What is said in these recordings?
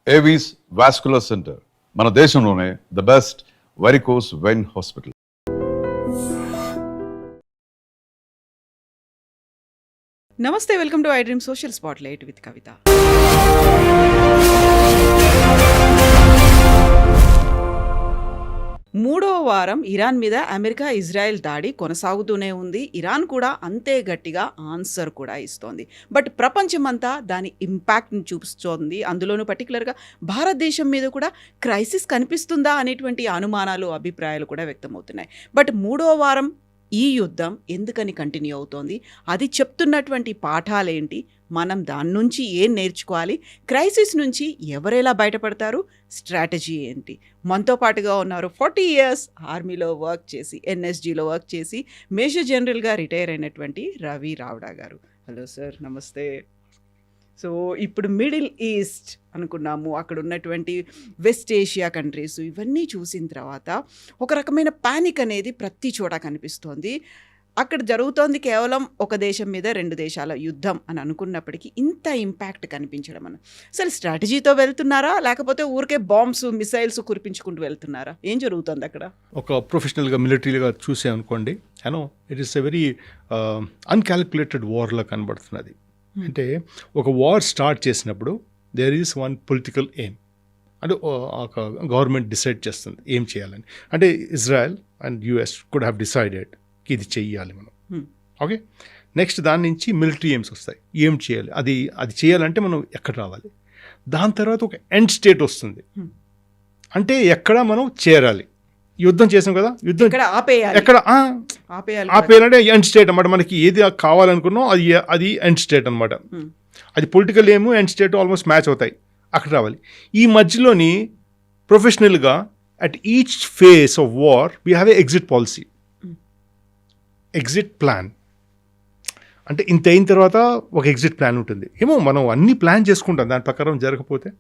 Avis vascular centre మన దేశంలోనే the best varicose vein hospital. నమస్తే, welcome to i dream social spotlight with Kavitha. మూడో వారం ఇరాన్ మీద అమెరికా ఇజ్రాయెల్ దాడి కొనసాగుతూనే ఉంది. ఇరాన్ కూడా అంతే గట్టిగా ఆన్సర్ కూడా ఇస్తోంది. బట్ ప్రపంచమంతా దాని ఇంపాక్ట్ని చూపిస్తోంది. అందులోనూ పర్టికులర్గా భారతదేశం మీద కూడా క్రైసిస్ కనిపిస్తుందా అనేటువంటి అనుమానాలు, అభిప్రాయాలు కూడా వ్యక్తమవుతున్నాయి. బట్ మూడో వారం ఈ యుద్ధం ఎందుకని కంటిన్యూ అవుతోంది, అది చెప్తున్నటువంటి పాఠాలేంటి, మనం దాని నుంచి ఏం నేర్చుకోవాలి, క్రైసిస్ నుంచి ఎవరెలా బయటపడతారు, స్ట్రాటజీ ఏంటి? మనతో పాటుగా ఉన్నారు 40 years ఆర్మీలో వర్క్ చేసి, ఎన్ఎస్జీలో వర్క్ చేసి మేజర్ జనరల్గా రిటైర్ అయినటువంటి రవి రావడా గారు. హలో సార్, నమస్తే. సో ఇప్పుడు మిడిల్ ఈస్ట్ అనుకున్నాము, అక్కడ ఉన్నటువంటి వెస్ట్ ఏషియా కంట్రీస్ ఇవన్నీ చూసిన తర్వాత ఒక రకమైన ప్యానిక్ అనేది ప్రతి చోట కనిపిస్తోంది. అక్కడ జరుగుతోంది కేవలం ఒక దేశం మీద 2 దేశాల యుద్ధం అని అనుకున్నప్పటికీ ఇంత ఇంపాక్ట్ కనిపించడం అని అసలు స్ట్రాటజీతో వెళ్తున్నారా, లేకపోతే ఊరికే బాంబ్స్ మిసైల్స్ కురిపించుకుంటూ వెళ్తున్నారా? ఏం జరుగుతుంది అక్కడ? ఒక ప్రొఫెషనల్గా మిలిటరీగా చూసే అనుకోండి, it is a very uncalculated వార్లా కనబడుతున్నది. అంటే ఒక వార్ స్టార్ట్ చేసినప్పుడు there is one political aim, అంటే ఒక గవర్నమెంట్ డిసైడ్ చేస్తుంది ఏం చేయాలని. అంటే Israel and US could have decided ఇది చెయ్యాలి మనం. ఓకే, నెక్స్ట్ దాని నుంచి మిలిటరీ ఎయిమ్స్ వస్తాయి, ఏం చేయాలి, అది చేయాలంటే మనం ఎక్కడ రావాలి. దాని తర్వాత ఒక ఎండ్ స్టేట్ వస్తుంది, అంటే ఎక్కడ మనం చేరాలి. యుద్ధం చేసాం కదా, యుద్ధం ఎక్కడ ఆపేయాలంటే ఎండ్ స్టేట్ అనమాట. మనకి ఏది కావాలనుకున్నాం అది ఎండ్ స్టేట్ అనమాట. అది పొలిటికల్ ఏమో ఎండ్ స్టేట్ ఆల్మోస్ట్ మ్యాచ్ అవుతాయి, అక్కడ రావాలి. ఈ మధ్యలోని ప్రొఫెషనల్గా at each phase of war we have a exit policy, exit plan. అంటే ఇంత అయిన తర్వాత ఒక ఎగ్జిట్ ప్లాన్ ఉంటుంది. ఏమో మనం అన్నీ ప్లాన్ చేసుకుంటాం, దాని ప్రకారం జరగకపోతే.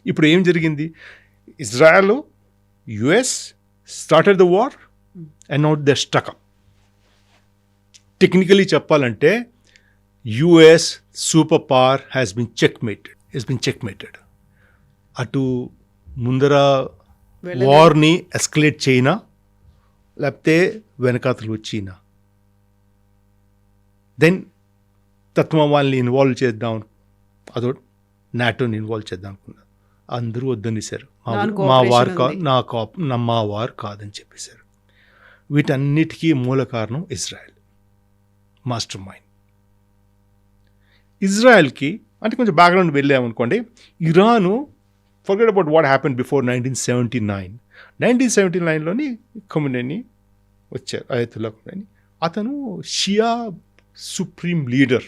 ఇప్పుడు ఏం జరిగింది, Israel US started the war and now they're stuck up. Technically చెప్పాలంటే US super power has been checkmated. అటు ముందర వార్ని ఎస్కలేట్ చేయనా, లేకపోతే వెనకాతలు వచ్చినా, దెన్ తత్వం వాళ్ళని ఇన్వాల్వ్ చేద్దాం, అదో నాటోని ఇన్వాల్వ్ చేద్దాం అనుకున్నారు. అందరూ వద్దనిసారు, మా వారు కాదని చెప్పేశారు. వీటన్నిటికీ మూల కారణం ఇజ్రాయెల్, మాస్టర్ మైండ్. ఇజ్రాయెల్కి అంటే కొంచెం బ్యాక్గ్రౌండ్ వెళ్ళామనుకోండి, Iran forget about what happen before 1979. 1979లోని ఖొమైనీ వచ్చారు, అయతుల్లా ఖొమైనీ. అతను Shia supreme leader,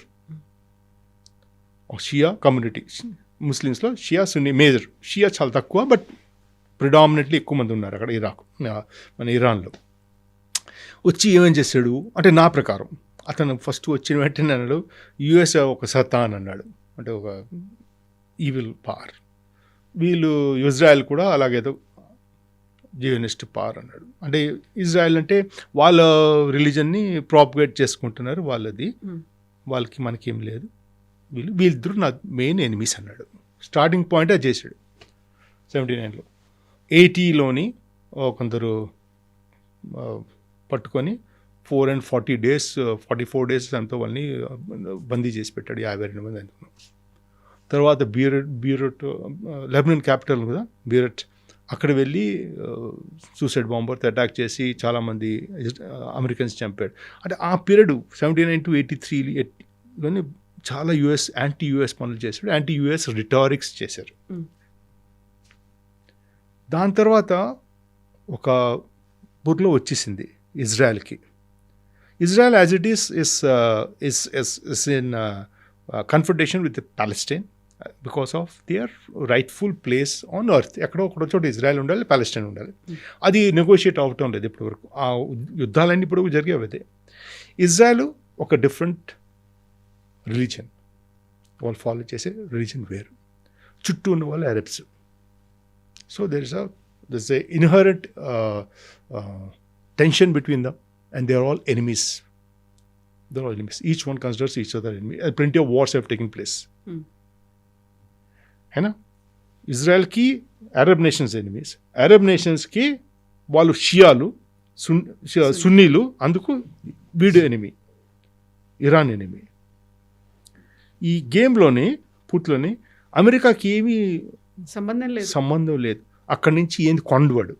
Shia community, ముస్లిమ్స్లో షియా సున్నీ మేజర్. షియా చాలా తక్కువ, బట్ ప్రిడామినెంట్లీ ఎక్కువ మంది ఉన్నారు అక్కడ మన ఇరాన్లో. వచ్చి ఏమేం చేశాడు అంటే, నా ప్రకారం అతను ఫస్ట్ వచ్చిన వెంటనే అన్నాడు యుఎస్ ఒక సతాన్ అన్నాడు, అంటే ఒక ఈవిల్ పవర్. వీళ్ళు ఇజ్రాయెల్ కూడా అలాగేదో జియోనిస్ట్ పవర్ అన్నాడు. అంటే ఇజ్రాయెల్ అంటే వాళ్ళ రిలీజన్ని ప్రాపగేట్ చేసుకుంటున్నారు, వాళ్ళకి మనకేం లేదు, వీళ్ళిద్దరూ నా మెయిన్ ఎనిమీస్ అన్నాడు. స్టార్టింగ్ పాయింట్ అది చేశాడు 79లో. 80లోని కొందరు పట్టుకొని 440 days 44 days అంతా వాళ్ళని బందీ చేసి పెట్టాడు, 52 మంది అనుకున్నాం. తర్వాత బీరట్ లెబనాన్ క్యాపిటల్ కదా బీరట్, అక్కడ వెళ్ళి సూసైడ్ బాంబర్తో అటాక్ చేసి చాలామంది అమెరికన్స్ చంపాడు. అంటే ఆ పీరియడ్ 79 to 83లోని చాలా యాంటీ యుఎస్ పనులు చేశాడు, యాంటీ యుఎస్ రిటారిక్స్ చేశారు. దాని తర్వాత ఒక బుర్లో వచ్చేసింది ఇజ్రాయెల్కి. Israel as it is in confrontation with Palestine because of their rightful place on earth. ఎక్కడో ఒక చోట ఇజ్రాయెల్ ఉండాలి, ప్యాలెస్టైన్ ఉండాలి. అది నెగోషియేట్ అవటం లేదు ఇప్పటివరకు. ఆ యుద్ధాలన్నీ ఇప్పుడు జరిగేవి అదే. ఇజ్రాయెల్ ఒక డిఫరెంట్ రిలీజన్, వాళ్ళు ఫాలో చేసే రిలీజన్ వేరు, చుట్టూ ఉన్న వాళ్ళు Arabs. So there is a inherent tension between them and they are all enemies. Each one considers each other enemy. Plenty of wars have taken place. है ना? ఇజ్రాయెల్కి అరబ్ నేషన్స్ ఎనిమీస్, అరబ్ నేషన్స్కి వాళ్ళు షియాలు సున్నీలు, అందుకు వీడు ఎనిమి, ఇరాన్ ఎనిమి. ఈ గేమ్లోని పూర్తిలోని అమెరికాకి ఏమీ సంబంధం లేదు. అక్కడి నుంచి ఏంది కొండవాడు,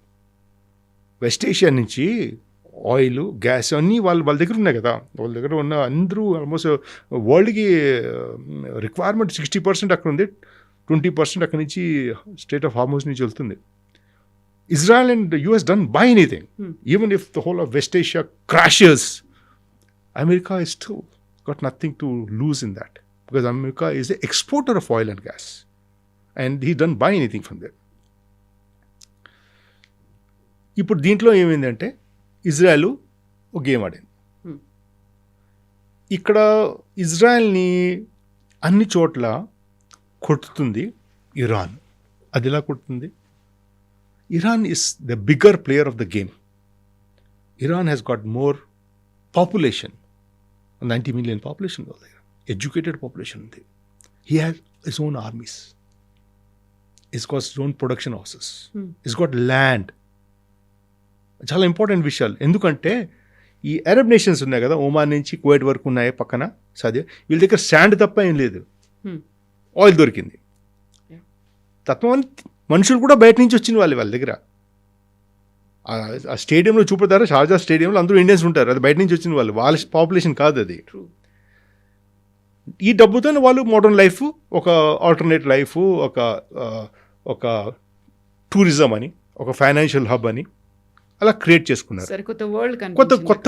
వెస్ట్ ఏషియా నుంచి ఆయిల్ గ్యాస్ అన్నీ వాళ్ళ దగ్గర ఉన్నాయి కదా. వాళ్ళ దగ్గర ఉన్న అందరూ ఆల్మోస్ట్ వరల్డ్కి రిక్వైర్మెంట్ 60% అక్కడ ఉంది, 20% అక్కడి నుంచి స్టేట్ ఆఫ్ హార్మోస్ నుంచి వెళ్తుంది. Israel and the US don't buy anything. Even if the whole of West Asia crashes, America is still got nothing to lose in that, because America is the exporter of oil and gas, and he doesn't buy anything from there. ఇప్పుడు దీంట్లో ఏమైందంటే Israel ఒక game ఆడింది. ఇక్కడ ఇజ్రాయెల్ని అన్ని చోట్ల కొడుతుంది Iran. అది ఎలా కొడుతుంది? Iran is the bigger player of the game. Iran has got more population, 90 million population, educated population. He has his own armies. He's got his own production houses. He's got land. చాలా important విషయాలు. ఎందుకంటే ఈ Arab nations ఉన్నాయి కదా, Oman నుంచి Kuwait వరకు ఉన్నాయి పక్కన సాధ్య, వీళ్ళ దగ్గర శాండ్ తప్ప ఏం లేదు, ఆయిల్ దొరికింది. తత్వం మనుషులు కూడా బయట నుంచి వచ్చిన వాళ్ళ దగ్గర. ఆ స్టేడియంలో చూపుతారు, షార్జా స్టేడియంలో అందరూ ఇండియన్స్ ఉంటారు, అది బయట నుంచి వచ్చిన వాళ్ళు, వాళ్ళ పాపులేషన్ కాదు అది. ఈ డబ్బుతో వాళ్ళు మోడర్న్ లైఫ్, ఒక ఆల్టర్నేట్ లైఫ్, ఒక టూరిజం అని, ఒక ఫైనాన్షియల్ హబ్ అని అలా క్రియేట్ చేసుకున్నారు. కొత్త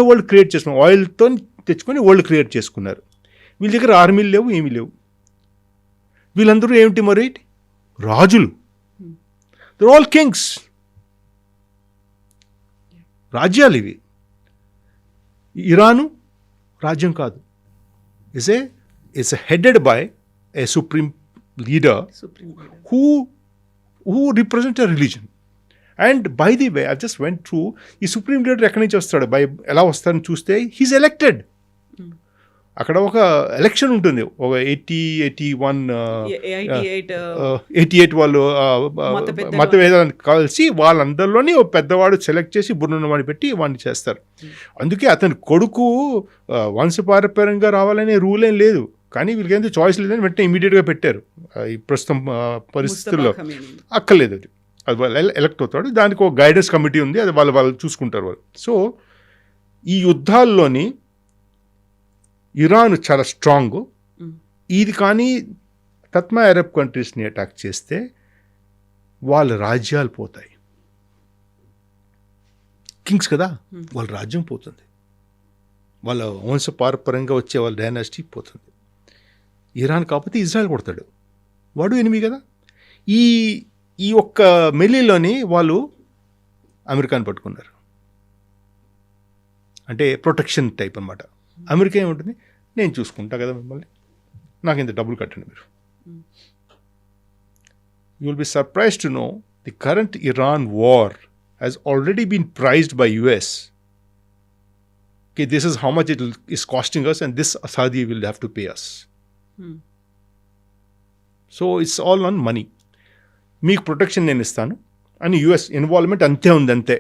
వరల్డ్ క్రియేట్ చేసుకున్నారు. ఆయిల్తో తెచ్చుకొని వరల్డ్ క్రియేట్ చేసుకున్నారు. వీళ్ళ దగ్గర ఆర్మీలు లేవు, ఏమీ లేవు. వీళ్ళందరూ ఏమిటి మరి? రాజులు. They're all kings. రాజ్యాలు ఇవి. ఇరాను రాజ్యం కాదు. It's headed by a supreme leader who represents a religion. And by the way, I just went through, ఈ supreme leader ఎక్కడి నుంచి వస్తాడు, ఎలా వస్తాడని చూస్తే he's elected. అక్కడ ఒక ఎలక్షన్ ఉంటుంది, ఒక 88 వాళ్ళు మతభేదాన్ని కలిసి వాళ్ళందరిలోని ఒక పెద్దవాడు సెలెక్ట్ చేసి బుర్రన్నవాడిని పెట్టి వాడిని చేస్తారు. అందుకే అతని కొడుకు వంశపారంపర్యంగా రావాలనే రూల్ ఏం లేదు, కానీ వీళ్ళకి చాయిస్ లేదని వెంటనే ఇమీడియట్గా పెట్టారు. ఈ ప్రస్తుతం పరిస్థితుల్లో అక్కర్లేదు, అది వాళ్ళు ఎలక్ట్ అవుతాడు. దానికి ఒక గైడెన్స్ కమిటీ ఉంది, అది వాళ్ళు చూసుకుంటారు వాళ్ళు. సో ఈ యుద్ధాల్లోని ఇరాన్ చాలా స్ట్రాంగ్. ఇది కానీ తత్మా అరబ్ కంట్రీస్ని అటాక్ చేస్తే వాళ్ళ రాజ్యాలు పోతాయి. కింగ్స్ కదా, వాళ్ళ రాజ్యం పోతుంది, వాళ్ళ వంశపారంపర్యంగా వచ్చే వాళ్ళ డైనాసిటీ పోతుంది. ఇరాన్ కాకపోతే ఇజ్రాయెల్ కొడతాడు, వాడు ఎనిమి కదా. ఈ ఒక్క మెల్లిలోని వాళ్ళు అమెరికాని పట్టుకున్నారు. అంటే ప్రొటెక్షన్ టైప్ అన్నమాట. అమెరికా ఏముంటుంది, నేను చూసుకుంటా కదా మిమ్మల్ని, నాకు ఇంత డబ్బులు కట్టండి మీరు. You will be surprised to know the current Iran war has already been prized by US. Okay, this is how much it is costing us, and this Saudi will have to pay us. So it's all on money. మీకు protection నేను ఇస్తాను అని US involvement అంతే ఉంది, అంతే.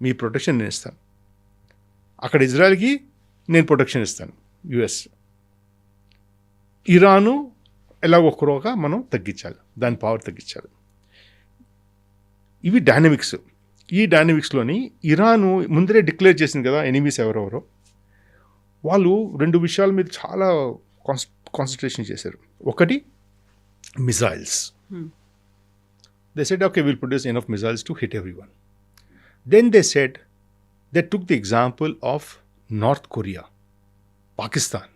మీ protection నేను ఇస్తాను, అక్కడ ఇజ్రాయెల్కి నేను ప్రొటెక్షన్ ఇస్తాను US. ఇరాను ఎలాగొక్కరోగా మనం తగ్గించాలి, దాని పవర్ తగ్గించాలి. ఇవి డైనమిక్స్. ఈ డైనమిక్స్లోని ఇరాను ముందరే డిక్లేర్ చేసింది కదా ఎనిమీస్ ఎవరెవరో. వాళ్ళు రెండు విషయాల మీద చాలా కాన్సన్ట్రేషన్ చేశారు. ఒకటి missiles. They said, okay, we'll produce enough missiles to hit everyone. Then they said, they took the example of North Korea, Pakistan.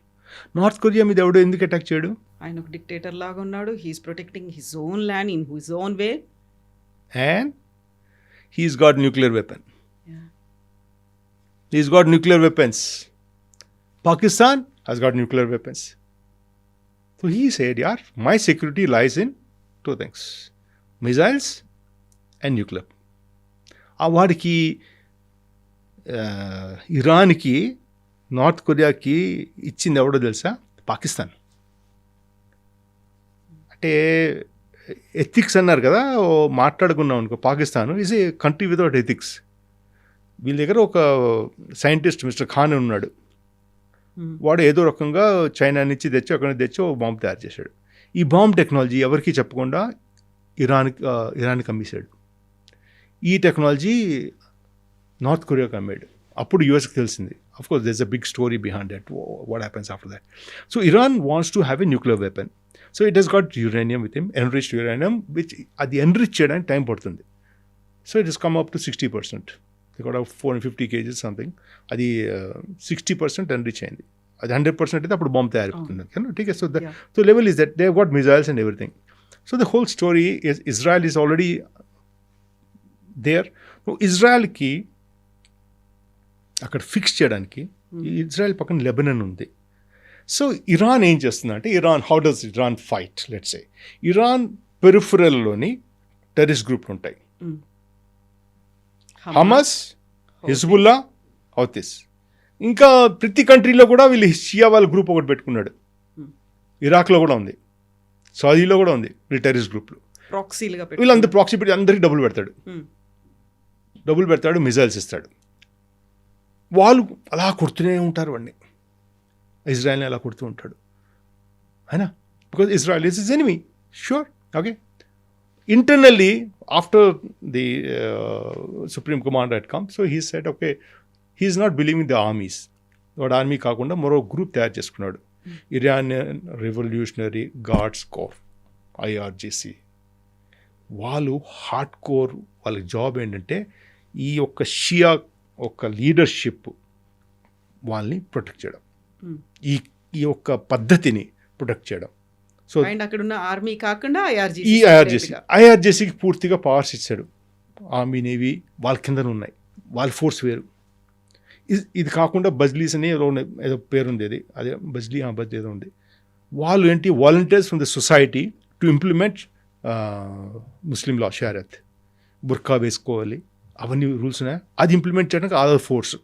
North Korea మీద ఎవడో ఎందుకు అటాక్ చేయడు? ఆయన ఒక డిక్టేటర్ లాగా ఉన్నాడు. He is protecting his own land in his own way. And he's got nuclear weapon. Yeah. He's got nuclear weapons. Pakistan has got nuclear weapons. So he said, yeah, my security lies in two things. Missiles and nuclear. ఆ వాడికి ఇరాన్కి north కొరియాకి ఇచ్చింది ఎవడో తెలుసా? పాకిస్తాన్. అంటే ethics అన్నారు కదా, మాట్లాడుకున్నాం అనుకో, Pakistan is a country without ethics. వీళ్ళ దగ్గర ఒక సైంటిస్ట్ మిస్టర్ ఖాన్ ఉన్నాడు. వాడు ఏదో రకంగా చైనా నుంచి తెచ్చి అక్కడి నుంచి తెచ్చి ఒక బాంబు తయారు చేశాడు. ఈ బాంబు టెక్నాలజీ ఎవరికి చెప్పకుండా ఇరాన్కి అమ్మేశాడు. ఈ టెక్నాలజీ నార్త్ కొరియాకి అమ్మాడు. అప్పుడు యూఎస్కి తెలిసింది. Of course there is a big story behind that, what happens after that. So Iran wants to have a nuclear weapon. So it has got uranium with him, enriched uranium, which అది enrich చేయడానికి time పడుతుంది. So it has come up to 60%. The got 450 kgs something. అది 60% enrich అయింది. అది 100% అయితే అప్పుడు bomb తయారవుతుంది. ఠీక్. So level is that they have got missiles and everything. So the whole story is Israel is already there. ఇజ్రాయెల్కి అక్కడ fix చేయడానికి ఇజ్రాయెల్ పక్కన లెబనన్ ఉంది. సో ఇరాన్ ఏం చేస్తుందంటే, how does Iran fight? Let's say Iran పెరిఫరల్లోని terrorist గ్రూప్లు ఉంటాయి. Hamas, Hezbollah, Houthis. ఇంకా ప్రతి కంట్రీలో కూడా వీళ్ళు షియా వాళ్ళ గ్రూప్ ఒకటి పెట్టుకున్నాడు. ఇరాక్లో కూడా ఉంది, సౌదీలో కూడా ఉంది వీళ్ళు టెర్రరిస్ట్ గ్రూప్లు. వీళ్ళందరూ ప్రాక్సీ పెట్టి అందరికీ డబ్బులు పెడతాడు, మిజైల్స్ ఇస్తాడు. వాళ్ళు అలా కొడుతూనే ఉంటారు వాడిని, ఇజ్రాయెల్ని అలా కొడుతూ ఉంటాడు. అయినా because Israel is is enemy, sure. Okay. Internally, after the Supreme Commander had come, so he said, okay, he's not believing the armies. వాడు ఆర్మీ కాకుండా మరో గ్రూప్ తయారు చేసుకున్నాడు, Iranian revolutionary guards core, IRGC. వాళ్ళు హార్డ్ కోర్, వాళ్ళ job ఏంటంటే ఈ యొక్క షియా ఒక లీడర్షిప్ వాళ్ళని ప్రొటెక్ట్ చేయడం, ఈ యొక్క పద్ధతిని ప్రొటెక్ట్ చేయడం. సో అక్కడ ఉన్న ఆర్మీ కాకుండా ఈ ఐఆర్జేసీకి పూర్తిగా పవర్స్ ఇచ్చాడు. ఆర్మీ, నేవీ వాళ్ళ కింద ఉన్నాయి, వాళ్ళ ఫోర్స్ వేరు. ఇది కాకుండా బజ్లీస్ అని ఏదో పేరు ఉంది, అదే బజ్లీ ఏదో ఉంది. వాళ్ళు ఏంటి, volunteers from the society to implement Muslim law, షరియత్, బుర్కా వేసుకోవాలి, అవన్నీ రూల్స్ ఉన్నాయి. అది ఇంప్లిమెంట్ చేయడానికి other force.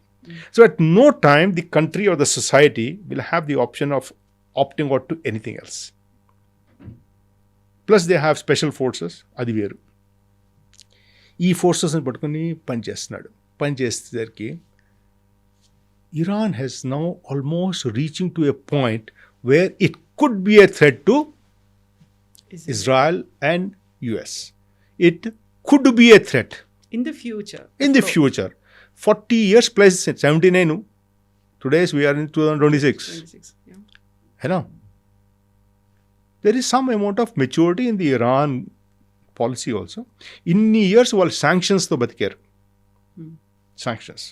So at no time the country or the society will have the option of opting out to anything else. Plus they have special forces, అది వేరు. ఈ ఫోర్సెస్ని పట్టుకుని పనిచేసేసరికి Iran has now almost reaching to a point where it could be a threat to Israel and US. It could be a threat in the future. 40 years plus 79. Today we are in 2026. Yeah. You know, there is some amount of maturity in the Iran policy also. Inni years వాళ్ళు sanctions తో బతికారు. Sanctions.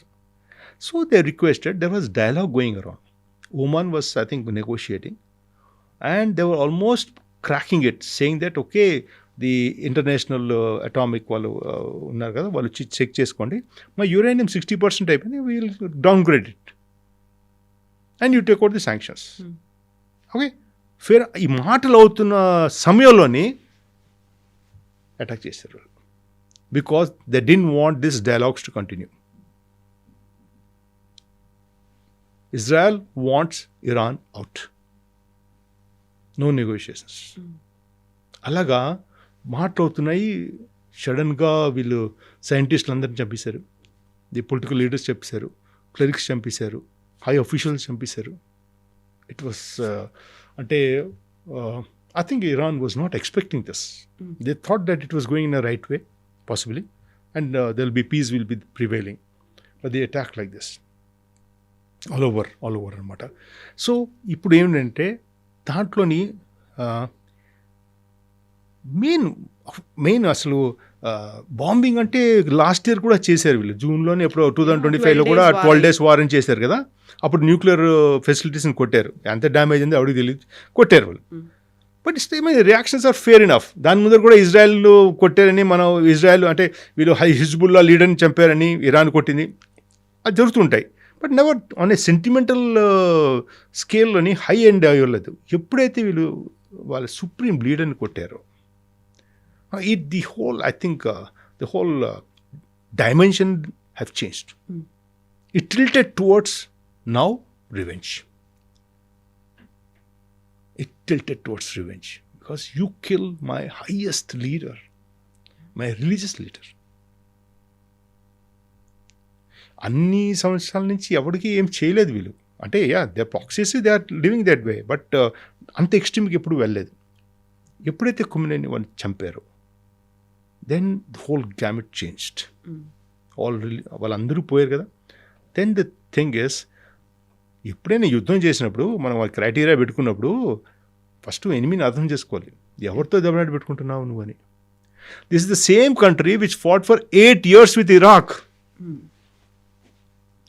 So they requested, there was dialogue going around. Oman was, I think, negotiating, and they were almost cracking it, saying that, okay, the international atomic వాళ్ళు ఉన్నారు కదా, వాళ్ళు check చేసుకోండి, మా uranium 60% అయిపోయింది, we'll downgrade it and you take out the sanctions. Okay, fair ఈ మాటలు అవుతున్న సమయంలోని అటాక్ చేశారు, because they didn't want this dialogues to continue. Israel wants Iran out, no negotiations. అలాగా మాట్లాడుతున్నాయి. సడన్గా వీళ్ళు సైంటిస్టులు అందరిని చంపేశారు, ది పొలిటికల్ లీడర్స్ చంపేశారు, క్లరిక్స్ చంపేశారు, హై అఫీషియల్స్ చంపేశారు. ఇట్ వాస్ అంటే I think Iran was not expecting this. They thought that it was going in a right way possibly, and there will be piece will be prevailing, but they attack like this all over అనమాట. So ఇప్పుడు ఏంటంటే దాంట్లోని main అసలు bombing అంటే last year కూడా చేశారు వీళ్ళు, జూన్లోనే ఎప్పుడో 2025లో కూడా 12 days వార్ అని చేశారు కదా. అప్పుడు న్యూక్లియర్ ఫెసిలిటీస్ని కొట్టారు, ఎంత డ్యామేజ్ ఉంది ఎవరికి తెలియదు, కొట్టారు వాళ్ళు. But reactions are fair enough. దాని ముందర కూడా ఇజ్రాయెల్ కొట్టారని, మనం ఇజ్రాయెల్ అంటే వీళ్ళు హిజ్బుల్లా లీడర్ని చంపారని ఇరాన్ కొట్టింది, అది జరుగుతుంటాయి. But never on a sentimental స్కేల్లోని హై ఎండ్ అయ్యలేదు. ఎప్పుడైతే వీళ్ళు వాళ్ళ సుప్రీం లీడర్ని కొట్టారో, the whole, I think, the whole dimension have changed. It tilted towards now revenge. because you kill my highest leader, my religious leader. అన్ని సంవత్సరాల నుంచి ఎవరికి ఏం చేయలేదు వీళ్ళు. అంటే they proxies they are living that way, but అంత ఎక్స్ట్రీమ్కి ఎప్పుడు వెళ్ళలేదు. ఎప్పుడైతే కుమినేని వాళ్ళు చంపారో then the whole gamut changed. వాళ్ళందరూ పోయారు కదా. దెన్ ద థింగ్ ఇస్, ఎప్పుడైనా యుద్ధం చేసినప్పుడు మనం క్రైటీరియా పెట్టుకున్నప్పుడు ఫస్ట్ ఎనిమిని అర్థం చేసుకోవాలి. ఎవరితో దెబ్బలాట పెట్టుకుంటున్నావు నువ్వు అని. This is the same country which fought for 8 years with Iraq.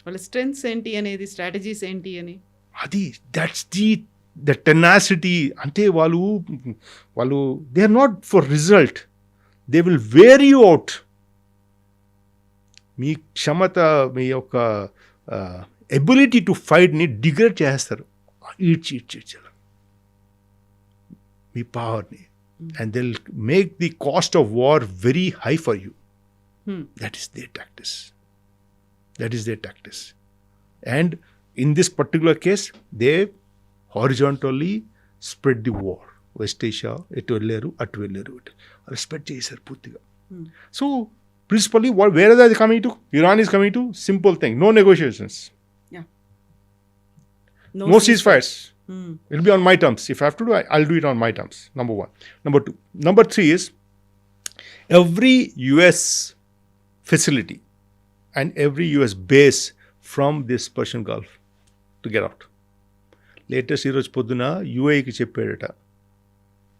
వాళ్ళ స్ట్రెంగ్స్ ఏంటి అనేది, స్ట్రాటజీస్ ఏంటి అని, అది దట్స్ ద టెనాసిటీ. అంటే వాళ్ళు they are not for result, they will wear you out. మీ క్షమత, మీ యొక్క ఎబిలిటీ టు ఫైట్ని డిగ్రేడ్ చేస్తారు, ఈడ్చి మీ పవర్ని. And they will make the cost of war very high for you. That is their tactics. That is their tactics. And in this particular case, they horizontally spread the war. West Asia, etu velleru, atu velleru. Spread chesaru purtiga. So, principally, where are they coming to? Iran is coming to simple thing, no negotiations. Yeah. No ceasefires. It will be on my terms. If I have to do, I'll do it on my terms. Number 1. Number 2. Number 3 is, every US facility and every US base from this Persian Gulf to get out. Latest ఈరోజు పొద్దున యూఏకి చెప్పాడట,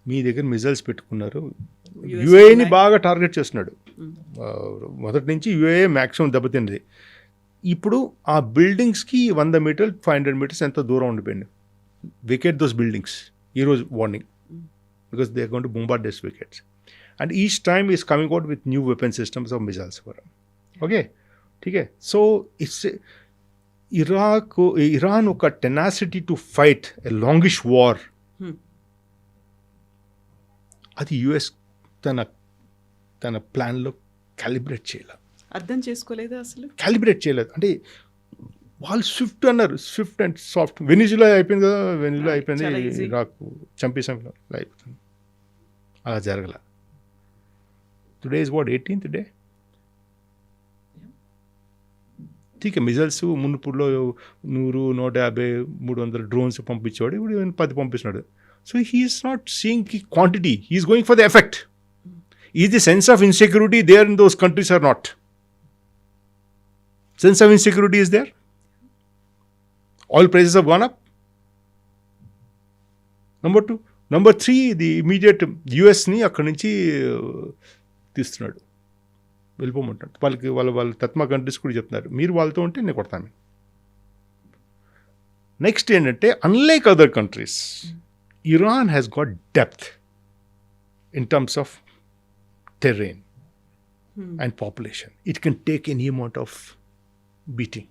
మీ దగ్గర missiles పెట్టుకున్నారు, యూఏని బాగా target చేస్తున్నాడు. మొదటి నుంచి UA maximum దెబ్బతిన్నది. ఇప్పుడు ఆ బిల్డింగ్స్కి 100 meters 500 meters ఎంత దూరం ఉండిపోయింది. వికెట్ దోస్ బిల్డింగ్స్ ఈరోజు warning, because they are going to bombard those wickets. And each time is coming out with new weapon systems of missiles for. Okay, ठीक है. So it's Iran ఒక tenacity to fight a longish war. అది US తన ప్లాన్లో calibrate చేయలేదు, అర్థం చేసుకోలేదు, అసలు క్యాలిబ్రేట్ చేయలేదు. అంటే వాళ్ళు స్విఫ్ట్ అన్నారు, స్విఫ్ట్ అండ్ సాఫ్ట్. వెనిజులా అయిపోయింది కదా, వెనిజులా అయిపోయింది, ఇరాక్ చంపేసాం అయిపోతుంది. అలా జరగల. Today is what 18th day. ఠీకే, మిజైల్స్ మునుపులో 100, 150, 300 డ్రోన్స్ పంపించేవాడు, ఇప్పుడు 10 పంపిస్తున్నాడు. So he is not seeing the quantity, he is going for the effect. Is the sense of insecurity there in those countries are not? Sense of insecurity is there. Oil prices have gone up. Number 2. Number 3, the immediate యుఎస్ని అక్కడి నుంచి తీస్తున్నాడు, వెళ్ళిపోమంటాడు. వాళ్ళ తత్మా countries కూడా చెప్తున్నారు, మీరు వాళ్ళతో ఉంటే నేను కొడతాను. నెక్స్ట్ ఏంటంటే, unlike other countries, Iran has got depth in terms of terrain and population. It can take any amount of beating.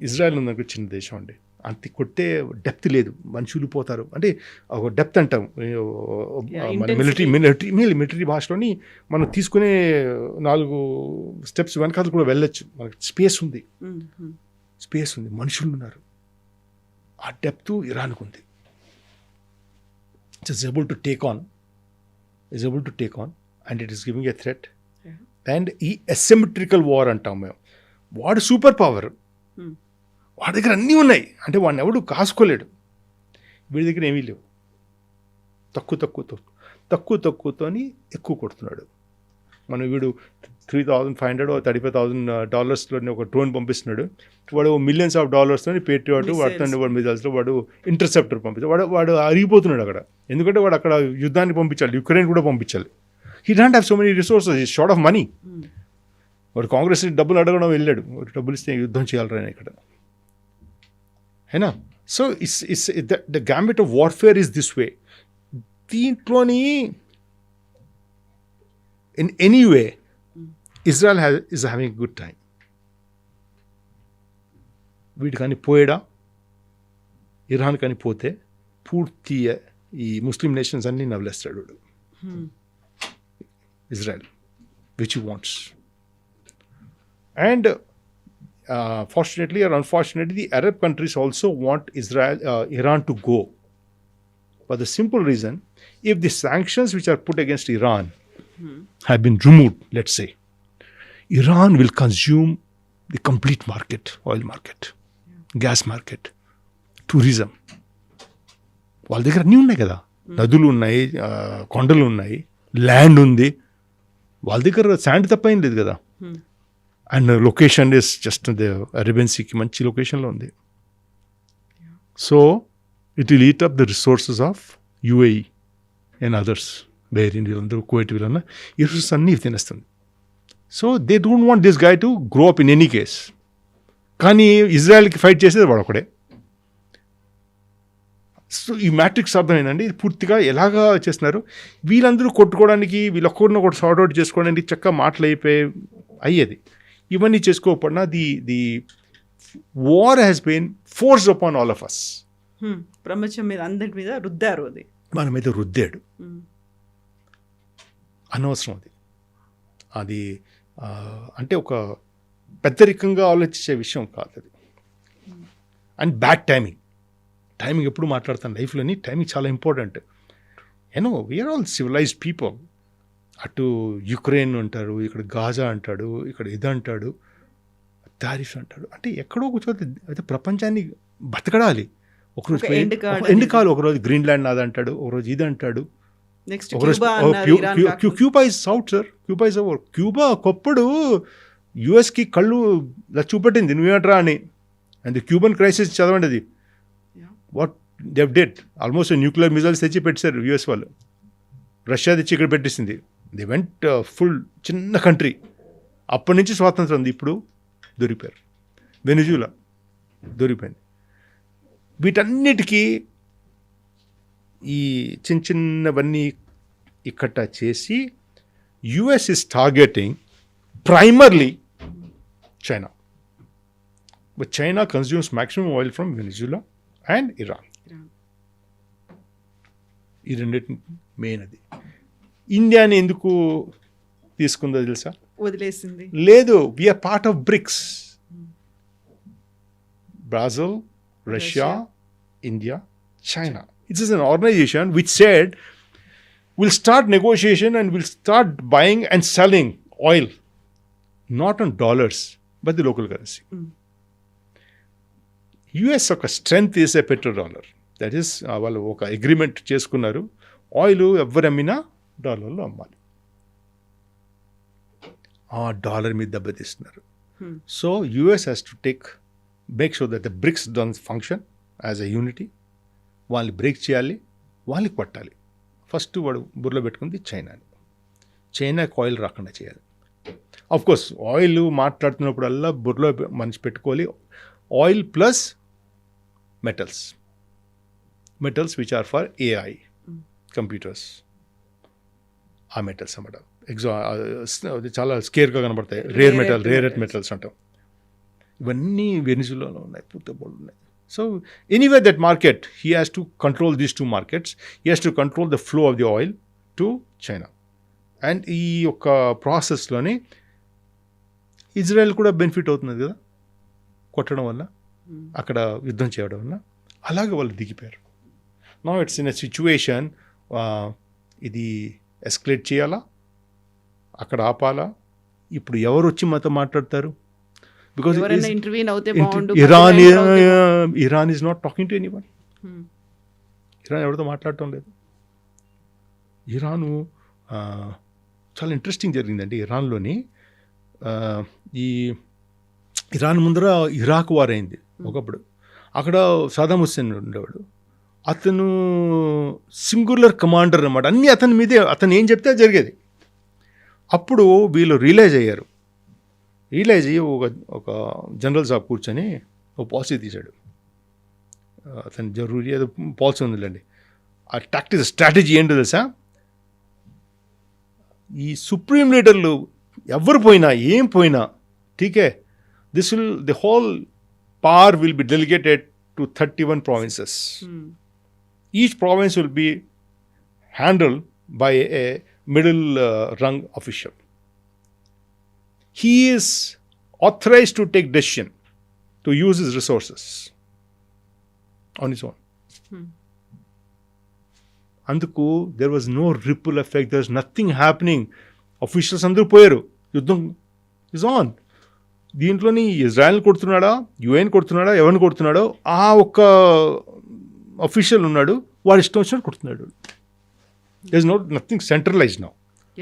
Israel ఉందనుకో, చిన్న దేశం అండి, అంత కొట్టే డెప్త్ లేదు, మనుషులు పోతారు. అంటే ఒక డెప్త్ అంటాం మన మిలిటరీ భాషలోని. మనం తీసుకునే 4 steps వెనకాల కూడా వెళ్ళొచ్చు, మనకి స్పేస్ ఉంది, మనుషులు ఉన్నారు. ఆ డెప్త్ ఇరాన్కు ఉంది. It's able to take on and it is giving a threat. And ఈ అసిమెట్రికల్ వార్ అంటాం మేము. వాడు సూపర్ పవర్, వాడి దగ్గర అన్నీ ఉన్నాయి, అంటే వాడిని ఎవడు కాసుకోలేడు. వీడి దగ్గర ఏమీ లేవు, తక్కువతోని ఎక్కువ కొడుతున్నాడు. వీడు $3,500 or $35,000 ఒక డ్రోన్ పంపిస్తున్నాడు, వాడు $millions పేట్రియాట్ వాడుతున్నాడు, వాడు మిజైల్స్లో వాడు ఇంటర్సెప్టర్ పంపిస్తాడు. వాడు అరిగిపోతున్నాడు అక్కడ, ఎందుకంటే వాడు అక్కడ యుద్ధాన్ని పంపించాలి, యుక్రెయిన్ కూడా పంపించాలి. He don't have so many resources, he short of money. వాడు కాంగ్రెస్ డబ్బులు అడగడం వెళ్ళాడు, డబ్బులు ఇస్తే యుద్ధం చేయాలరా ఇక్కడ, అయినా. So it's the gambit of warfare is this way. దీంట్లోని in any way Israel is having good time. వీటి కానీ పోయాడా, ఇరాన్ కానీ పోతే పూర్తి ఈ ముస్లిం నేషన్స్ అన్నీ నవ్వులేస్తాడు వాడు, Israel, which he wants. And fortunately or unfortunately, the Arab countries also want Iran to go. for the simple reason, if the sanctions which are put against Iran have been removed, let's say, Iran will consume the complete market, oil market, gas market, tourism. వాళ్ళ దగ్గర అన్నీ ఉన్నాయి కదా, నదులు ఉన్నాయి, కొండలు ఉన్నాయి, land ఉంది, వాళ్ళ దగ్గర శాండ్ తప్ప ఏం లేదు కదా. And location is just Arabian సీకి మంచి లొకేషన్లో ఉంది. So it will eat up the resources of UAE and others, Bahrain వీళ్ళందరూ, కువైట్ వీళ్ళన్నా ఈ రిసోర్సెస్ అన్నీ తినేస్తుంది. So they don't want this guy to grow up in any case. కానీ ఇజ్రాయెల్కి ఫైట్ చేసేది వాడు ఒకడే. సో ఈ మ్యాట్రిక్స్ అర్థమైందండి, ఇది పూర్తిగా ఎలాగా చేస్తున్నారు. వీళ్ళందరూ కొట్టుకోవడానికి, వీళ్ళొక్కరిని ఒకటి సార్ట్ అవుట్ చేసుకోవడానికి చక్కగా మాటలు అయ్యేది. ఇవన్నీ చేసుకోకపోయినా the war has been forced upon all of us. ప్రపంచం మీద అందరి మీద రుద్దారు, అది మన మీద రుద్దాడు. అనవసరం అది అంటే ఒక పెద్దరికంగా ఆలోచించే విషయం కాదు అది. అండ్ బ్యాడ్ టైమింగ్ ఎప్పుడు మాట్లాడతాను లైఫ్లోని, టైమింగ్ చాలా important. We are all civilized people. అటు యుక్రెయిన్ అంటారు, ఇక్కడ గాజా అంటాడు, ఇక్కడ ఇది అంటాడు, తారిఫ్ అంటాడు. అంటే ఎక్కడో ఒక చోట అయితే ప్రపంచాన్ని బతకడాలి. ఒకరోజు ఎండ్ కాలు, ఒకరోజు గ్రీన్లాండ్ నాది అంటాడు, ఒకరోజు ఇది అంటాడు. Cuba is out sir, Cuba is out. Cuba ఒకప్పుడు యుఎస్కి కళ్ళు చూపెట్టింది నువ్వేంట్రా అని. అండ్ ది క్యూబన్ క్రైసిస్ చదవండి, అది what దెవ్ dead. Almost nuclear missiles తెచ్చి పెట్టారు యుఎస్ వాళ్ళు. రష్యా తెచ్చి ఇక్కడ పెట్టేసింది. ది వెంట్ ఫుల్ చిన్న కంట్రీ. అప్పటి నుంచి స్వాతంత్రం ఉంది. ఇప్పుడు దొరికిపోయారు. వెనిజులా దొరికిపోయింది. వీటన్నిటికీ ఈ చిన్నవన్నీ ఇక్కట చేసి US is targeting primarily China. But China consumes maximum oil from Venezuela and Iran. ఈ రెండింటి మెయిన్. అది ఇండియాని ఎందుకు తీసుకుందో తెలుసా? వదిలేసింది లేదు. We are part of BRICS. Brazil, Russia, India, China. It is an organization which said we'll start negotiation and we'll start buying and selling oil not on dollars but the local currency. US ఒక strength is a petrodollar. That is వాళ్ళు ఒక agreement చేసుకున్నారు, oil ఎవరు అమ్మినా డాలర్లో అమ్మాలి. ఆ dollar మీద దెబ్బతీస్తున్నారు. So US has to make sure that the BRICS don't function as a unity. వాళ్ళని బ్రేక్ చేయాలి, వాళ్ళని కొట్టాలి. ఫస్ట్ వాడు బుర్రలో పెట్టుకుంది చైనాకి ఆయిల్ రాకుండా చేయాలి. ఆఫ్ కోర్స్ ఆయిల్ మాట్లాడుతున్నప్పుడల్లా బుర్రలో మనిషి పెట్టుకోవాలి, oil plus metals which are for AI computers. ఆ మెటల్స్ అన్నమాట చాలా స్కేర్గా కనబడతాయి. రేర్ ఎర్త్ మెటల్స్ అంటాం. ఇవన్నీ వెనిజులాలో ఉన్నాయి, పూర్తిబోళ్ళు ఉన్నాయి. So anyway that market, he has to control these 2 markets. He has to control the flow of the oil to China. And ఈ యొక్క ప్రాసెస్లోని ఇజ్రాయెల్ కూడా బెనిఫిట్ అవుతున్నది కదా, కొట్టడం వల్ల, అక్కడ యుద్ధం చేయడం వల్ల. అలాగే వాళ్ళు దిగిపోయారు. Now it's in a situation, ఇది ఎస్కలేట్ చేయాలా, అక్కడ ఆపాలా. ఇప్పుడు ఎవరు వచ్చి మాతో మాట్లాడతారు? Because Iran is not talking to anyone. Iran ఎవరితో మాట్లాడటం లేదు. ఇరాను చాలా ఇంట్రెస్టింగ్ జరిగిందండి. ఇరాన్లోని ఈ ఇరాన్ ముందర ఇరాక్ వార్ అయింది ఒకప్పుడు. అక్కడ సదాం హుస్సేన్ ఉండేవాడు. అతను సింగులర్ కమాండర్ అన్నమాట. అన్నీ అతని మీదే, అతను ఏం చెప్తే జరిగేది. అప్పుడు వీళ్ళు రియలైజ్ అయ్యి ఒక జనరల్ సాబ్ కూర్చొని ఒక పాలసీ తీశాడు. అతను జరూరీ ఏదో పాలసీ ఉందిలేండి. ఆ స్ట్రాటజీ ఏంటో తెలుసా? ఈ సుప్రీం లీడర్లు ఎవరు పోయినా ఏం పోయినా ఠీకే, the whole power will be delegated to 31 provinces. Each province will be handled by a middle rung official. He is authorized to take decision to use his resources on his own. అందుకు there was no ripple effect, there was nothing happening. Officials అందరూ పోయారు, యుద్ధం is on. దీంట్లోని Israel కొడుతున్నాడా, UN కొడుతున్నాడా, ఎవరిని కొడుతున్నాడో ఆ ఒక్క అఫీషియల్ ఉన్నాడు, వాడు ఇష్టం వచ్చినట్టు కొడుతున్నాడు. There is nothing centralize now.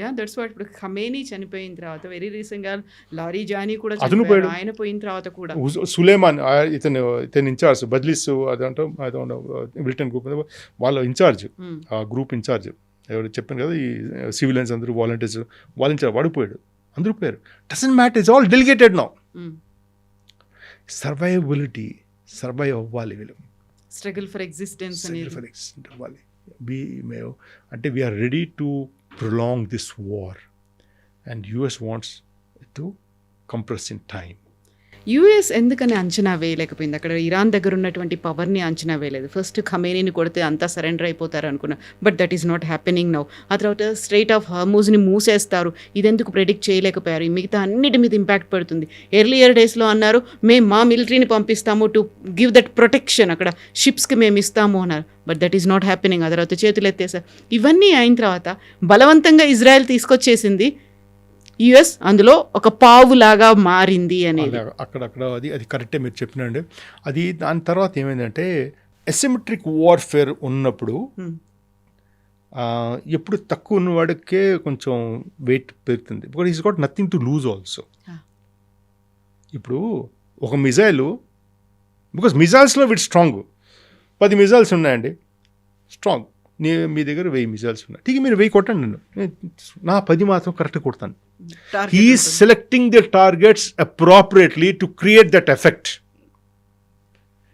Yeah that's what. ఇప్పుడు ఖమేనీ చనిపోయిన తర్వాత వెరీ రీసెంట్ గా లారీ జానీ కూడా అతను చనిపోయాడు. పోయాడు. ఆయన పోయిన తర్వాత కూడా సులేమాన్ ఇతను ఇన్ఛార్జ్ బద్లీస్ అదంటే బ్రిటన్ గ్రూప్ వాళ్ళ ఇన్ఛార్జ్, ఆ గ్రూప్ ఇన్ఛార్జ్ ఎవరు చెప్పాను కదా, ఈ సివిలియన్స్ అందరూ వాలంటీర్స్ వాళ్ళ ఇన్ఛార్జ్ వాడు పోయాడు, అందరూ పోయారు. Doesn't matter, it's all delegated now. Survivability, survive అవ్వాలి వీళ్ళు, స్ట్రగుల్ ఫర్ ఎగ్జిస్టెన్స్ అనేది అవ్వాలి. అంటే we are ready to prolong this war and US wants to compress in time. US ఎందుకని అంచనా వేయలేకపోయింది? అక్కడ ఇరాన్ దగ్గర ఉన్నటువంటి పవర్ని అంచనా వేయలేదు. ఫస్ట్ ఖమేనీని కొడితే అంతా సరెండర్ అయిపోతారు అనుకున్నా, but that is not happening now. ఆ తర్వాత స్ట్రైట్ ఆఫ్ హార్మూజ్ని మూసేస్తారు, ఇదెందుకు ప్రెడిక్ట్ చేయలేకపోయారు? మిగతా అన్నిటి మీద ఇంపాక్ట్ పడుతుంది. ఎర్లియర్ డేస్లో అన్నారు మేము మా మిలిటరీని పంపిస్తాము టు గివ్ దట్ ప్రొటెక్షన్, అక్కడ షిప్స్కి మేము ఇస్తాము అన్నారు, but that is not happening. ఆ తర్వాత చేతులు ఎత్తేసారు. ఇవన్నీ అయిన తర్వాత బలవంతంగా ఇజ్రాయెల్ తీసుకొచ్చేసింది, యుఎస్ అందులో ఒక పావులాగా మారింది అనేది. అక్కడక్కడ అది కరెక్టే మీరు చెప్పినండి. అది దాని తర్వాత ఏమైందంటే అసిమెట్రిక్ వార్ఫేర్ ఉన్నప్పుడు ఎప్పుడు తక్కువ ఉన్నవాడికే కొంచెం వెయిట్ పెరుగుతుంది, because is got nothing to lose also. ఇప్పుడు ఒక మిజైలు, బికాజ్ మిజైల్స్లో వీటి స్ట్రాంగ్, 10 మిజైల్స్ ఉన్నాయండి స్ట్రాంగ్, మీ దగ్గర 1000 మిజైల్స్ ఉన్నాయి, ఠీక్ మీరు 1000 కొట్టండి, నేను నా 10 మాత్రం కరెక్ట్గా కొడతాను. He is selecting the targets appropriately to create that effect.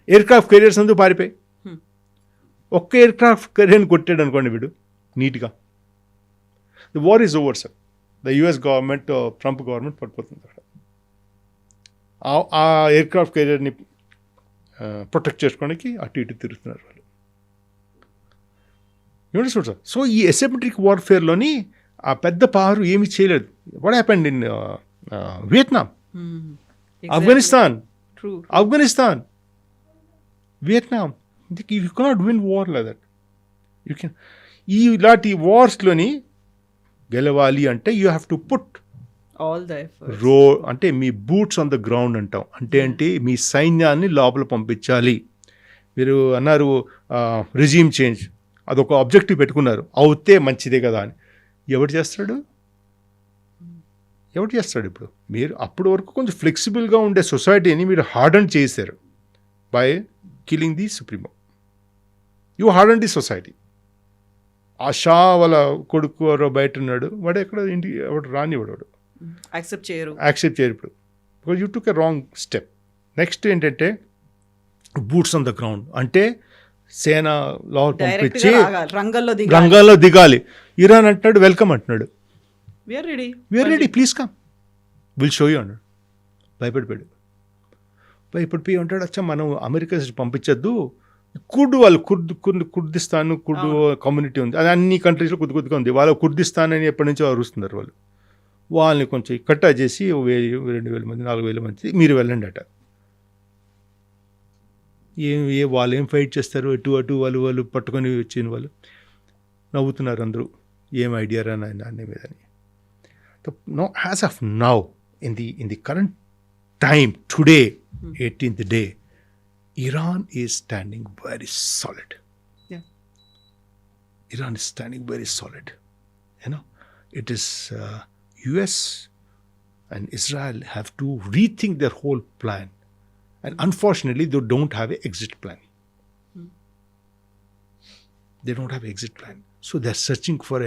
Aircraft careers అందరూ పారిపోయి ఒక్క ఎయిర్క్రాఫ్ట్ కెరియర్ని కొట్టాడు అనుకోండి వీడు నీట్గా, the war is over sir. The US government, Trump government పడిపోతుంది అక్కడ. ఆ ఎయిర్క్రాఫ్ట్ కెరియర్ని ప్రొటెక్ట్ చేసుకోవడానికి అటు ఇటు తిరుగుతున్నారు వాళ్ళు. ఏమంటే చూడు సార్, సో ఈ అసిమెట్రిక్ వార్ఫేర్లోని ఆ పెద్ద పవర్ ఏమీ చేయలేదు. What happened in Vietnam, Afghanistan, Vietnam, you cannot win war like that. You can ఇలాంటి వార్స్లోని గెలవాలి అంటే you have to put all the efforts, అంటే మీ బూట్స్ ఆన్ ద గ్రౌండ్ అంటాం. అంటే మీ సైన్యాన్ని లోపల పంపించాలి. మీరు అన్నారు రిజీమ్ చేంజ్, అదొక ఆబ్జెక్టివ్ పెట్టుకున్నారు, అవుతే మంచిదే కదా అని. ఎవరు చేస్తాడు ఇప్పుడు? మీరు అప్పటి వరకు కొంచెం ఫ్లెక్సిబుల్గా ఉండే సొసైటీని మీరు హార్డన్ చేశారు by killing the supremo. You Harden the society. ఆ షా వాళ్ళ కొడుకు ఎవరో బయట ఉన్నాడు, వాడు ఎక్కడ ఇంటికి ఎవడు రానివాడు, యాక్సెప్ట్ చేయరు ఇప్పుడు, because you took a wrong step. Next ఏంటంటే బూట్స్ ఆన్ ద గ్రౌండ్, అంటే సేన లోపల పంపించి రంగాల్లో దిగాలి. ఇరాన్ అంటున్నాడు వెల్కమ్ అంటున్నాడు, we are ready please come, will show you అన్నాడు. భయపడిపోయి ఉంటాడు. అచ్చా మనం అమెరికా పంపించద్దు, వాళ్ళు కుర్దిస్తాన్ కమ్యూనిటీ ఉంది, అది అన్ని కంట్రీస్లో కొద్దిగా ఉంది, వాళ్ళ కుర్దిస్తాన్ అని ఎప్పటి నుంచో అరుస్తున్నారు వాళ్ళు. వాళ్ళని కొంచెం కట్టా చేసి 1000, 2000 మంది, 4000 మంది మీరు వెళ్ళండి అట. వాళ్ళు ఏం ఫైట్ చేస్తారు, అటు వాళ్ళు పట్టుకొని వచ్చిన వాళ్ళు నవ్వుతున్నారు అందరూ, ఏం ఐడియా రా నాన్న మీదని. No as of now in the current time today 18th day, Iran is standing very solid. Yeah. Iran is standing very solid. You know, it is US and Israel have to rethink their whole plan. And unfortunately, they don't have an exit plan. They don't have an exit plan. So they're searching for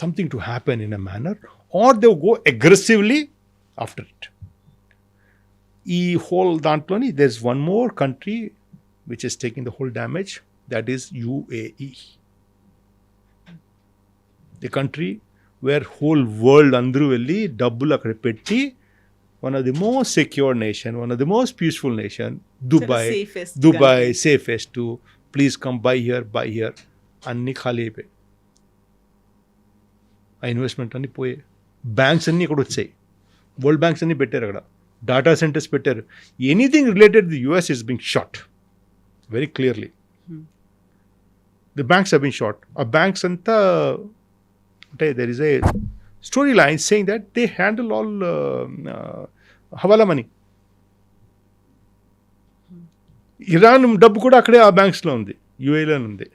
something to happen in a manner, or they'll go aggressively after it. ఈ whole దాంట్లోని there's one more country which is taking the whole damage, that is UAE. The country where whole world అందరూ వెళ్ళి డబ్బులు అక్కడ పెట్టి, one of the most secure nation, one of the most peaceful nation, Dubai, safest to please come buy here, అన్నీ ఖాళీ అయిపోయాయి. ఆ investment అన్నీ పోయాయి. బ్యాంక్స్ అన్నీ ఇక్కడ వచ్చాయి, వరల్డ్ బ్యాంక్స్ అన్నీ పెట్టారు, అక్కడ డాటా సెంటర్స్ పెట్టారు. Anything related the US is being shot very clearly. The banks have been short. ఆ బ్యాంక్స్ అంతా అంటే there is a story line saying that they handle all hawala money. Iran డబ్బు కూడా అక్కడే ఆ బ్యాంక్స్లో ఉంది, యూఏలోనే ఉంది.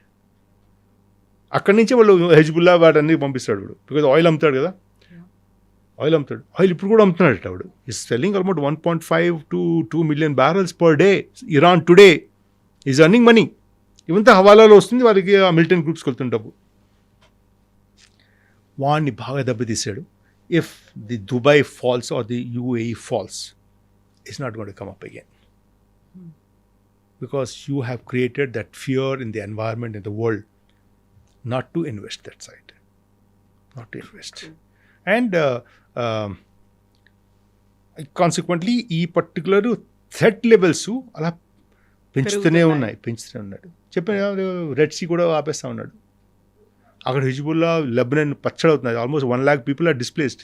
అక్కడి నుంచే వాళ్ళు హెజ్బుల్లా వాటన్నీ పంపిస్తాడు వాడు, బికాజ్ ఆయిల్ అమ్ముతాడు కదా, ఆయిల్ అమ్ముతాడు. ఆయిల్ ఇప్పుడు కూడా అమ్ముతున్నాడు వాడు. Is selling almost 1.5 to 2 million barrels per day. Iran today is earning money. ఇవంతా హవాలాలో వస్తుంది వాళ్ళకి, ఆ మిలిటెంట్ గ్రూప్స్కి వెళ్తున్న డబ్బు. వాడిని బాగా దెబ్బతీశాడు. If the Dubai falls or the UAE falls, it's not going to come up again. Because you have created that fear in the environment, in the world, not to invest that side, not to invest. And consequently, ఈ particular threat levels అలా పెంచుతూనే ఉన్నాడు. చెప్పాను, red see కూడా ఆపేస్తా ఉన్నాడు. అక్కడ Hezbollah Lebanon పచ్చడవుతున్నది. Almost 1 lakh people are displaced.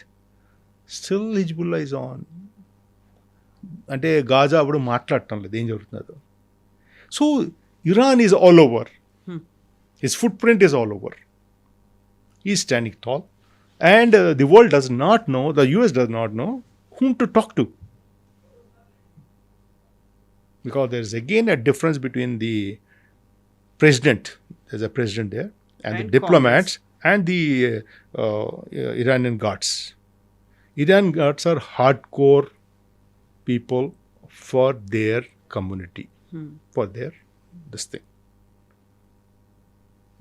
Still Hezbollah is on. అంటే గాజా అప్పుడు మాట్లాడటం లేదు ఏం జరుగుతుందో. So Iran is all over. His footprint is all over. He is standing tall, and the world does not know, the US does not know whom to talk to, because there is again a difference between the president, there's a president there, and the diplomats and the Iranian guards. Iranian guards are hardcore people for their community. For their this thing.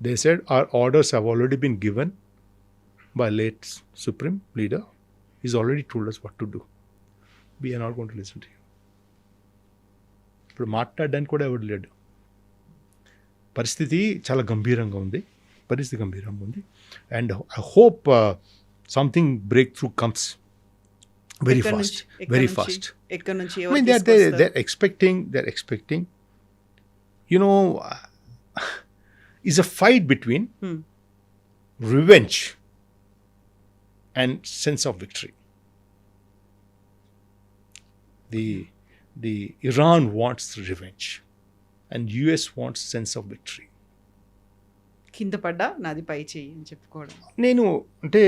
They said our orders have already been given by late supreme leader. He's already told us what to do. We are not going to listen to you. ఇప్పుడు మాట్లాడడానికి కూడా ఎవరు లేడు. పరిస్థితి చాలా గంభీరంగా ఉంది. And I hope something break through comes very fast. ఎక్కడి నుంచి I mean, they're expecting, you know, is a fight between revenge and sense of victory. The Iran wants revenge and US wants sense of victory. కింద పడ్డా నాది పై చెయ్యి అని చెప్పుకోవడం. నేను అంటే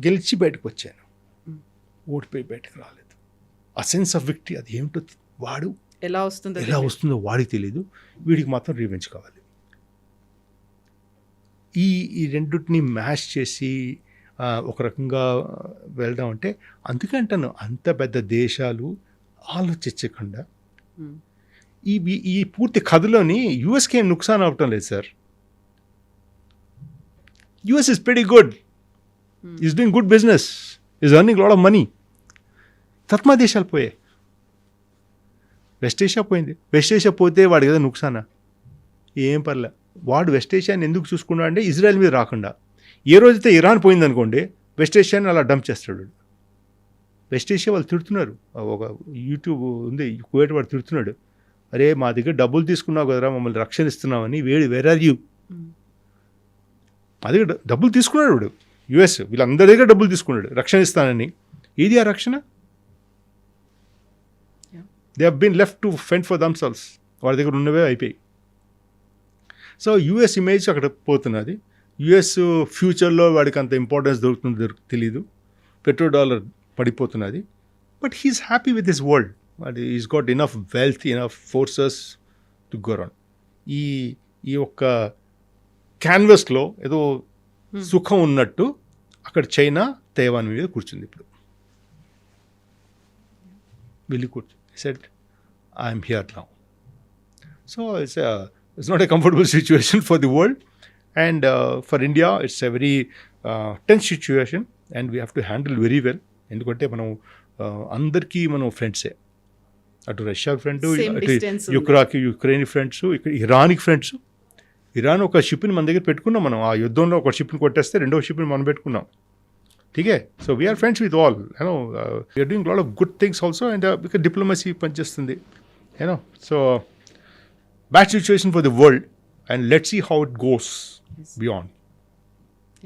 గెలిచి బయటకు వచ్చాను, ఓడిపోయి బయటకు రాలేదు. ఆ సెన్స్ ఆఫ్ విక్టరీ అది ఏమిటో వాడు ఎలా వస్తుందో వాడికి తెలియదు. వీడికి మాత్రం రివెంజ్ కావాలి. ఈ రెండింటిని మ్యాచ్ చేసి ఒక రకంగా వెళ్దాం అంటే, అందుకే అంటాను, అంత పెద్ద దేశాలు ఆలోచించకుండా ఈ పూర్తి కథలోని యూఎస్కి ఏం నుక్సాన్ అవటం లేదు sir. US is pretty good, is doing good business, is earning lot of money. తత్మా దేశాలు పోయాయి, వెస్ట్ ఏషియా పోయింది. వెస్ట్ ఏషియా పోతే వాడు కదా నుక్సానా, ఏం పర్లే. వాడు వెస్ట్ ఏషియాని ఎందుకు చూసుకున్నాడు అంటే ఇజ్రాయెల్ మీద రాకుండా. ఏ రోజైతే ఇరాన్ పోయిందనుకోండి, వెస్ట్ ఏషియాని అలా డంప్ చేస్తాడు. వెస్ట్ ఏషియా వాళ్ళు తిడుతున్నారు, ఒక యూట్యూబ్ ఉంది, కువైట్ వాడు తిడుతున్నాడు, అరే మా దగ్గర డబ్బులు తీసుకున్నావు కదరా, మమ్మల్ని రక్షణ ఇస్తున్నామని, వేర్ ఆర్ యూ. మా దగ్గర డబ్బులు తీసుకున్నాడు వాడు, యుఎస్ వీళ్ళందరి దగ్గర డబ్బులు తీసుకున్నాడు రక్షణ ఇస్తానని. ఏది ఆ రక్షణ? They have been left to fend for themselves. వాడి దగ్గర ఉన్నవే అయిపోయి. సో యుఎస్ ఇమేజ్ అక్కడ పోతున్నది. యుఎస్ ఫ్యూచర్లో వాడికి అంత ఇంపార్టెన్స్ దొరుకుతుందో తెలీదు. పెట్రోల్ డాలర్ పడిపోతున్నది. But he is happy with his world. వాడి is got enough wealth, enough forces to go run. ఈ ఒక్క క్యాన్వస్లో ఏదో సుఖం ఉన్నట్టు అక్కడ చైనా తైవాన్ మీద కూర్చుంది. ఇప్పుడు వెళ్ళి కూర్చుంది. said, I am here now. So it's not a comfortable situation for the world, and for India it's a very tense situation, and we have to handle very well. ఎందుకంటే మనం అందరికీ మనం ఫ్రెండ్సే. అటు రష్యా ఫ్రెండ్, అటు Ukraine friends, ఇక్కడ ఇరాన్కి friends. Iran ఒక షిప్ని మన దగ్గర పెట్టుకున్నాం మనం. ఆ యుద్ధంలో ఒక షిప్ని కొట్టేస్తే రెండో షిప్ని మనం పెట్టుకున్నాం. ठीक है. So we are friends with all, you know, we are doing a lot of good things also, and because diplomacy panchestundi, you know. So bad situation for the world, and let's see how it goes beyond.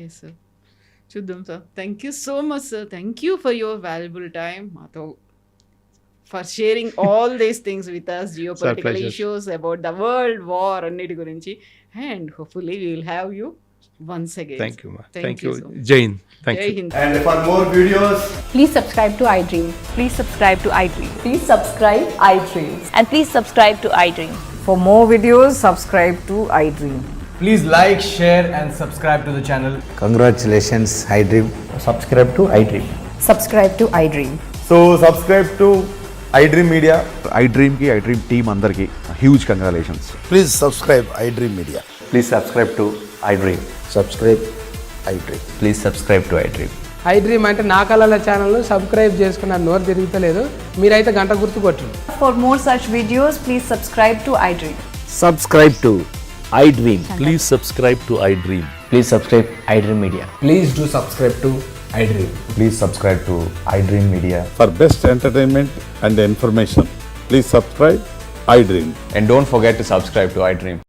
Yes sir, చూద్దాం sir. Thank you so much sir. Thank you for your valuable time, మాతో for sharing all these things with us, geopolitical issues, about the world war అన్నిటి గురించి. And hopefully we will have you once again. Thank you మా. Thank thank you you. so much. జై హింద్. Thank జై you. హింద్. And for more videos, Please subscribe to iDream. Please subscribe to iDream. Please subscribe iDream. And please subscribe to iDream. For more videos, subscribe to iDream. please like, share, and subscribe to the channel. Congratulations, iDream. Subscribe to iDream. Subscribe to iDream. So subscribe to iDream Media. iDream की iDream team अंदर की huge congratulations. Please subscribe iDream Media. Please subscribe to iDream. Subscribe iDream. Please subscribe to iDream. I dream అంటే నా కళల ఛానల్ను subscribe చేసుకున్న నోరు తిరుగుతలేదు, మీరైతే గంట గుర్తు కొట్టండి. For more such videos, please subscribe to iDream. Subscribe to iDream. Please subscribe to iDream. Please subscribe iDream Media. Please do subscribe to iDream. Please subscribe to iDream Media. For best entertainment and information, please subscribe iDream. And don't forget to subscribe to iDream.